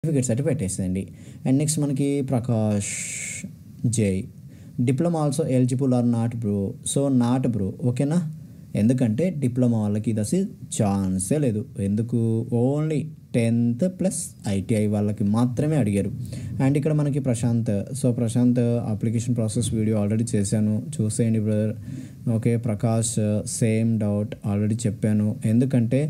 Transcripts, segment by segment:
Certificates అయితే పెట్టేసేయండి. And next మనకి ప్రకాష్ జై diploma also eligible are not bro. So not bro, ఓకేనా. ఎందుకంటే డిప్లొమా వాళ్ళకి ఇది అసలు ఛాన్సే లేదు. ఎందుకు, ఓన్లీ 10th ప్లస్ ఐటీఐ వాళ్ళకి మాత్రమే అడిగారు. అండ్ ఇక్కడ మనకి Prashant. So Prashant application process video already చేశాను, చూసేయండి brother. Okay, Prakash same doubt already చెప్పాను. ఎందుకంటే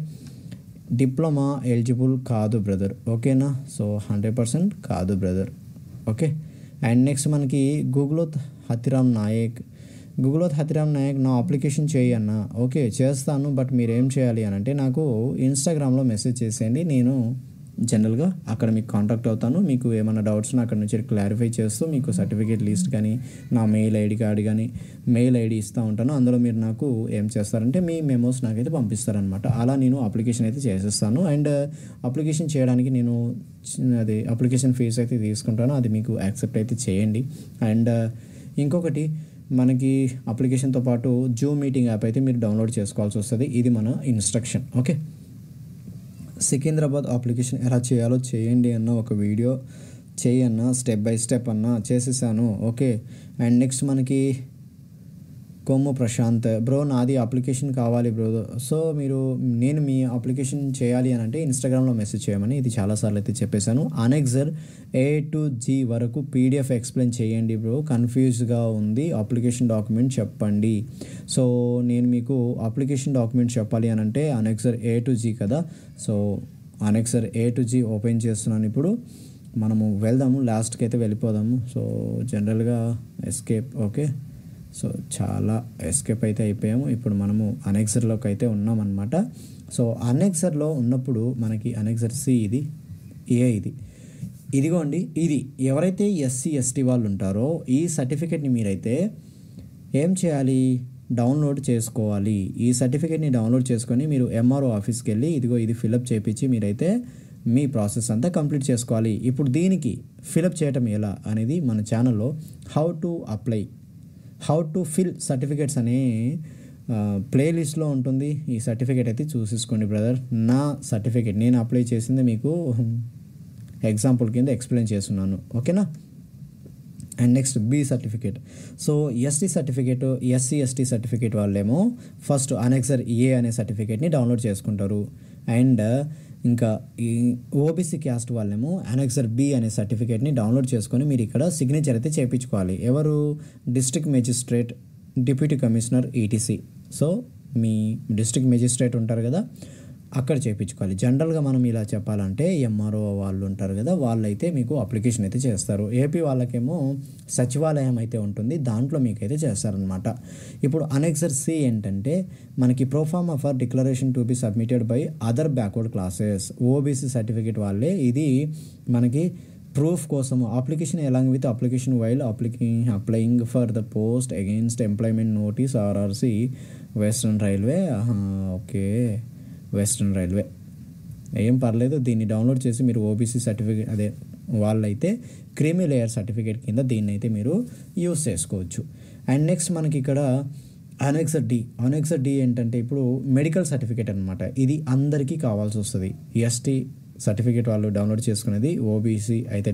డిప్లొమా ఎలిజిబుల్ కాదు బ్రదర్, ఓకేనా. సో 100% కాదు బ్రదర్, ఓకే. అండ్ నెక్స్ట్ మనకి గూగులోత్ హతిరామ్ నాయక్. నా అప్లికేషన్ చేయి అన్న. ఓకే చేస్తాను, బట్ మీరు ఏం చేయాలి అని అంటే నాకు ఇన్స్టాగ్రామ్లో మెసేజ్ చేసేయండి. నేను జనరల్గా అక్కడ మీకు కాంటాక్ట్ అవుతాను. మీకు ఏమైనా డౌట్స్ అక్కడ నుంచి క్లారిఫై చేస్తూ మీకు సర్టిఫికేట్ లిస్ట్ కానీ నా మెయిల్ ఐడి కార్డ్ కానీ మెయిల్ ఐడి ఇస్తూ ఉంటాను. అందులో మీరు నాకు ఏం చేస్తారంటే మీ మెమోస్ నాకైతే పంపిస్తారనమాట. అలా నేను అప్లికేషన్ అయితే చేసేస్తాను. అండ్ అప్లికేషన్ చేయడానికి నేను అది అప్లికేషన్ ఫీజు అయితే తీసుకుంటాను, అది మీకు యాక్సెప్ట్ అయితే చేయండి. అండ్ ఇంకొకటి మనకి అప్లికేషన్తో పాటు జూమ్ మీటింగ్ యాప్ అయితే మీరు డౌన్లోడ్ చేసుకోవాల్సి వస్తుంది. ఇది మన ఇన్స్ట్రక్షన్, ఓకే. సికింద్రాబాద్ అప్లికేషన్ ఎలా చేయాలో చేయండి అన్న ఒక వీడియో చేయన్న, స్టెప్ బై స్టెప్ అన్న చేసేసాను, ఓకే. అండ్ నెక్స్ట్ మనకి కొమ్ము ప్రశాంత్ బ్రో, నాది అప్లికేషన్ కావాలి బ్రో. సో నేను మీ అప్లికేషన్ చేయాలి అని అంటే ఇన్స్టాగ్రామ్లో మెసేజ్ చేయమని ఇది చాలాసార్లు అయితే చెప్పేశాను. అనెక్సర్ A to G వరకు పీడిఎఫ్ ఎక్స్ప్లెయిన్ చేయండి బ్రో, కన్ఫ్యూజ్గా ఉంది, అప్లికేషన్ డాక్యుమెంట్ చెప్పండి. సో నేను మీకు అప్లికేషన్ డాక్యుమెంట్ చెప్పాలి అని అంటే అనెక్సర్ A to G కదా. So annexure A to G open చేస్తున్నాను. ఇప్పుడు మనము వెళ్దాము, లాస్ట్కి అయితే వెళ్ళిపోదాము. సో జనరల్గా ఎస్కేప్, ఓకే. సో చాలా ఎస్కేప్ అయితే అయిపోయాము. ఇప్పుడు మనము అనెక్సర్లోకి అయితే ఉన్నామన్నమాట. సో అనెక్సర్లో ఉన్నప్పుడు మనకి అనెక్సర్ సి ఇది, ఏ ఇదిగోండి. ఇది ఎవరైతే ఎస్సీ ఎస్టీ వాళ్ళు ఉంటారో ఈ సర్టిఫికేట్ని మీరైతే ఏం చేయాలి, డౌన్లోడ్ చేసుకోవాలి. ఈ సర్టిఫికేట్ని డౌన్లోడ్ చేసుకొని మీరు ఎంఆర్ఓ ఆఫీస్కి వెళ్ళి ఇదిగో ఇది ఫిలప్ చేయించి మీరైతే మీ ప్రాసెస్ అంతా కంప్లీట్ చేసుకోవాలి. ఇప్పుడు దీనికి ఫిలప్ చేయటం ఎలా అనేది మన ఛానల్లో హౌ టు ఫిల్ సర్టిఫికేట్స్ అనే ప్లేలిస్ట్లో ఉంటుంది. ఈ సర్టిఫికేట్ అయితే చూసేసుకోండి బ్రదర్. నా సర్టిఫికేట్ నేను అప్లై చేసింది మీకు ఎగ్జాంపుల్ కింద ఎక్స్ప్లెయిన్ చేస్తున్నాను, ఓకేనా. And next B certificate. So ST certificate, SC ST certificate వాళ్ళేమో ఫస్ట్ అనెక్సర్ ఏ అనే సర్టిఫికేట్ని డౌన్లోడ్ చేసుకుంటారు. అండ్ ఇంకా ఈ ఓబీసీ క్యాస్ట్ వాళ్ళేమో అనెక్సర్ బి అనే సర్టిఫికేట్ని డౌన్లోడ్ చేసుకొని మీరు ఇక్కడ సిగ్నేచర్ అయితే చేయించుకోవాలి. ఎవరు, district magistrate, deputy commissioner, etc. So మీ డిస్ట్రిక్ట్ మేజిస్ట్రేట్ ఉంటారు కదా, అక్కడ చేయించుకోవాలి. జనరల్గా మనం ఇలా చెప్పాలంటే ఎంఆర్ఓ వాళ్ళు ఉంటారు కదా, వాళ్ళైతే మీకు అప్లికేషన్ అయితే చేస్తారు. ఏపీ వాళ్ళకేమో సచివాలయం అయితే ఉంటుంది, దాంట్లో మీకైతే చేస్తారనమాట. ఇప్పుడు అనెక్సర్ సి ఏంటంటే మనకి proforma for declaration to be submitted by other backward classes, OBC certificate వాళ్ళే. ఇది మనకి ప్రూఫ్ కోసము application along with application while applying for the post against employment notice RRC Western Railway. Okay, Western Railway ఏం పర్లేదు, దీన్ని download చేసి మీరు OBC certificate అదే వాళ్ళైతే క్రీమీ లేయర్ సర్టిఫికేట్ కింద దీన్ని అయితే మీరు యూస్ చేసుకోవచ్చు. అండ్ నెక్స్ట్ మనకి ఇక్కడ అనెక్సర్ డి ఏంటంటే ఇప్పుడు మెడికల్ సర్టిఫికేట్ అనమాట. ఇది అందరికీ కావాల్సి వస్తుంది. ఎస్టీ సర్టిఫికేట్ వాళ్ళు డౌన్లోడ్ చేసుకునేది, ఓబీసీ అయితే